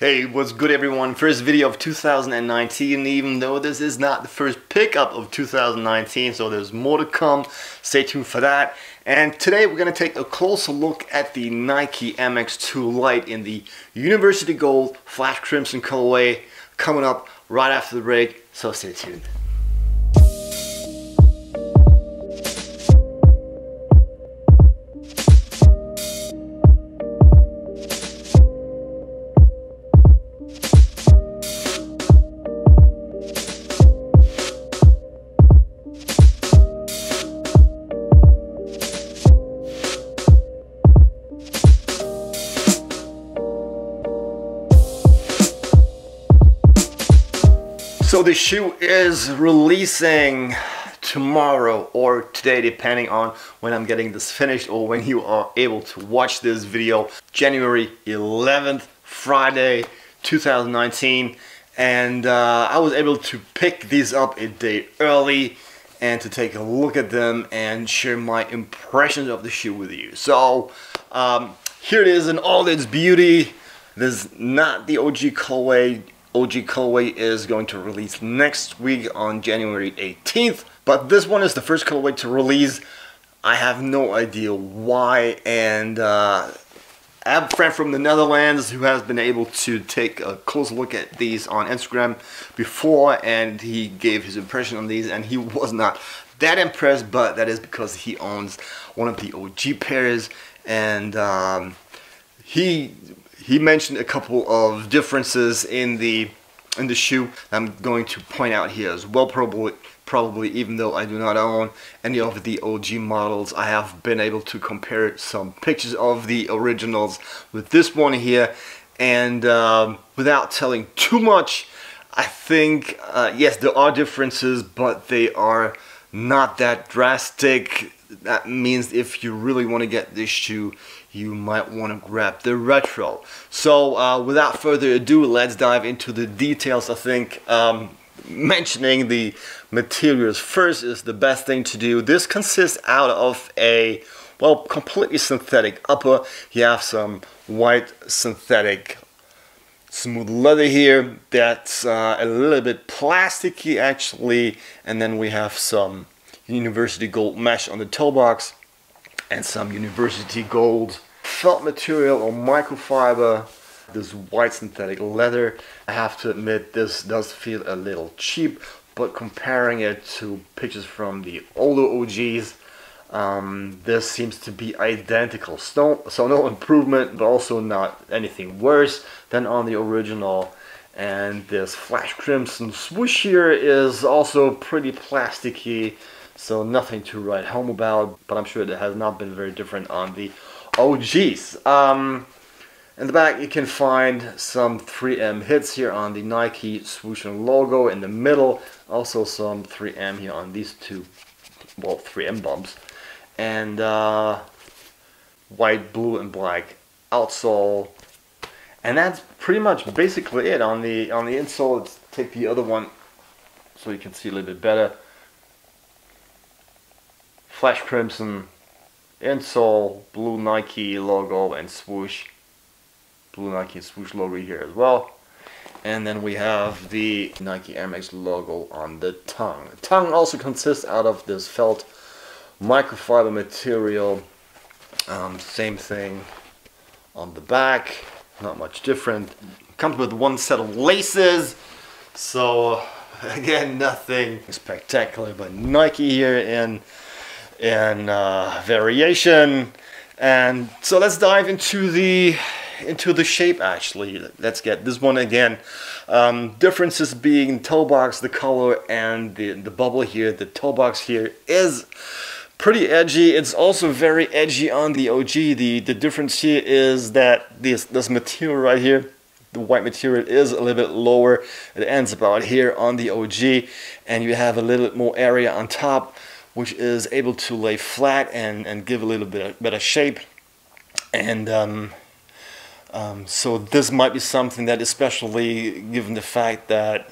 Hey, what's good everyone? First video of 2019, even though this is not the first pickup of 2019, so there's more to come. Stay tuned for that. And today we're going to take a closer look at the Nike MX2 Lite in the University Gold Flash Crimson colorway, coming up right after the break, so stay tuned. So the shoe is releasing tomorrow or today, depending on when I'm getting this finished or when you are able to watch this video. January 11th, Friday 2019, and I was able to pick these up a day early and to take a look at them and share my impressions of the shoe with you. So here it is in all its beauty. This is not the OG colorway. OG colorway is going to release next week on January 18th, but this one is the first colorway to release. I have no idea why, and I have a friend from the Netherlands who has been able to take a close look at these on Instagram before, and he gave his impression on these, and he was not that impressed, but that is because he owns one of the OG pairs, and he mentioned a couple of differences in the shoe I'm going to point out here as well. Probably even though I do not own any of the OG models, I have been able to compare some pictures of the originals with this one here, and without telling too much, I think yes, there are differences, but they are not that drastic. That means if you really want to get this shoe, you might want to grab the retro. So without further ado, let's dive into the details. I think mentioning the materials first is the best thing to do. This consists out of a, well, completely synthetic upper. You have some white synthetic smooth leather here that's a little bit plasticky actually, and then we have some University Gold mesh on the toe box and some University Gold felt material or microfiber, this white synthetic leather. I have to admit, this does feel a little cheap, but comparing it to pictures from the older OGs, this seems to be identical. So no improvement, but also not anything worse than on the original. And this Flash Crimson swoosh here is also pretty plasticky, so nothing to write home about, but I'm sure it has not been very different on the OGs. In the back you can find some 3M hits here on the Nike swoosh and logo in the middle, also some 3M here on these two, well, 3M bumps, and white, blue, and black outsole, and that's pretty much basically it. On the insole, let's take the other one so you can see a little bit better. Flash Crimson insole, blue Nike logo, and swoosh, blue Nike swoosh logo here as well. And then we have the Nike Air Max logo on the tongue. The tongue also consists out of this felt microfiber material. Same thing on the back, not much different. Comes with one set of laces, so again, nothing spectacular, but Nike here in variation. And so let's dive into the shape. Actually, let's get this one again. Differences being toe box, the color, and the bubble here. The toe box here is pretty edgy. It's also very edgy on the OG. The difference here is that this material right here, the white material, is a little bit lower. It ends about here on the OG, and you have a little bit more area on top, which is able to lay flat and give a little bit better shape. And so this might be something that, especially given the fact that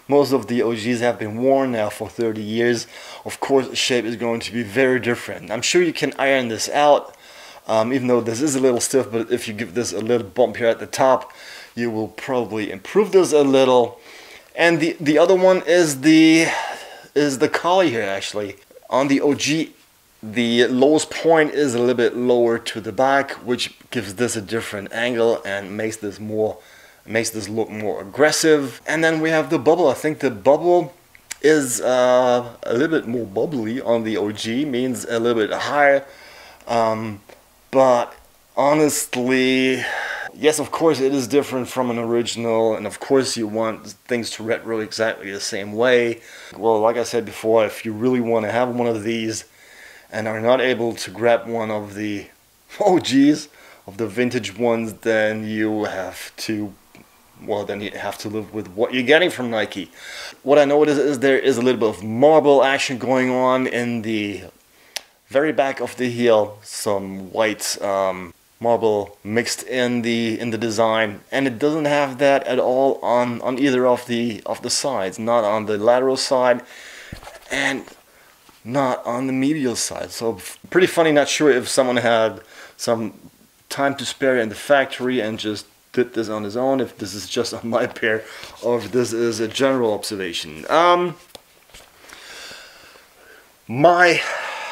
most of the OGs have been worn now for 30 years, of course the shape is going to be very different. I'm sure you can iron this out, even though this is a little stiff, but if you give this a little bump here at the top, you will probably improve this a little. And the other one is the collar here actually. On the OG, the lowest point is a little bit lower to the back, which gives this a different angle and makes this look more aggressive. And then we have the bubble. I think the bubble is a little bit more bubbly on the OG, means a little bit higher. But honestly, yes, of course it is different from an original, and of course you want things to retro exactly the same way. Well, like I said before, if you really want to have one of these and are not able to grab one of the OGs, of the vintage ones, then you have to, well, then you have to live with what you're getting from Nike. What I noticed is there is a little bit of marble action going on in the very back of the heel, some white marble mixed in the design, and it doesn't have that at all on either of the sides, not on the lateral side and not on the medial side. So pretty funny. Not sure if someone had some time to spare in the factory and just did this on his own, if this is just on my pair, or if this is a general observation. My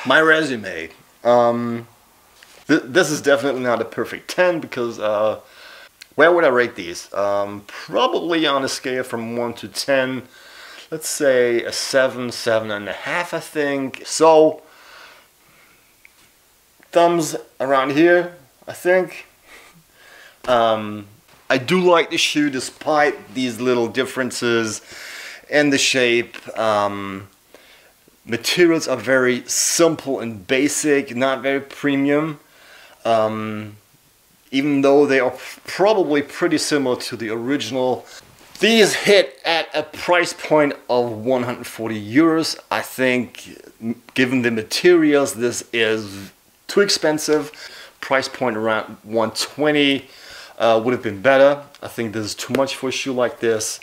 resume. This is definitely not a perfect 10 because where would I rate these? Probably on a scale from 1 to 10, let's say a 7, 7.5, I think. So thumbs around here, I think. I do like the shoe despite these little differences in the shape. Materials are very simple and basic, not very premium. Even though they are probably pretty similar to the original. These hit at a price point of 140 euros. I think, given the materials, this is too expensive. Price point around 120 would have been better. I think this is too much for a shoe like this.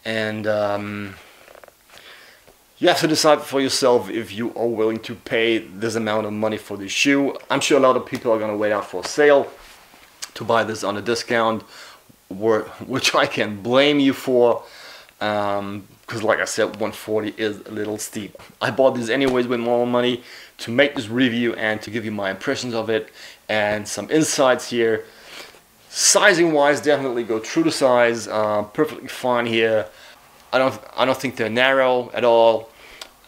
And you have to decide for yourself if you are willing to pay this amount of money for this shoe. I'm sure a lot of people are going to wait out for a sale to buy this on a discount, which I can blame you for, because like I said, 140 is a little steep. I bought this anyways with more money to make this review and to give you my impressions of it and some insights here. Sizing wise, definitely go true to size, perfectly fine here. I don't think they're narrow at all,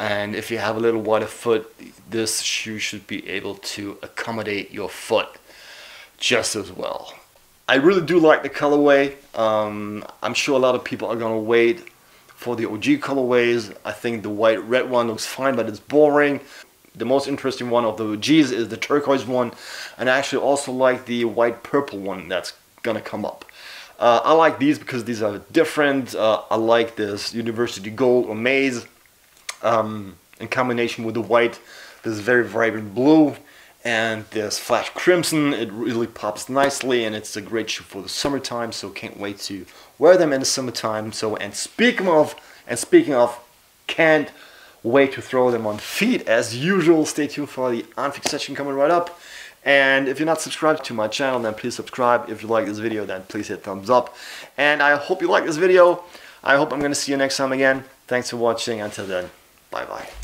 and if you have a little wider foot, this shoe should be able to accommodate your foot just as well. I really do like the colorway. I'm sure a lot of people are gonna wait for the OG colorways. I think the white red one looks fine, but it's boring. The most interesting one of the OGs is the turquoise one, and I actually also like the white purple one that's gonna come up. I like these because these are different. I like this University Gold or Maize in combination with the white, this very vibrant blue, and this flash crimson. It really pops nicely, and it's a great shoe for the summertime. So can't wait to wear them in the summertime. So speaking of, can't wait to throw them on feet as usual. Stay tuned for the unfixed session coming right up. And if you're not subscribed to my channel, then please subscribe. If you like this video, then please hit thumbs up. And I hope you like this video. I hope I'm going to see you next time again. Thanks for watching. Until then, bye bye.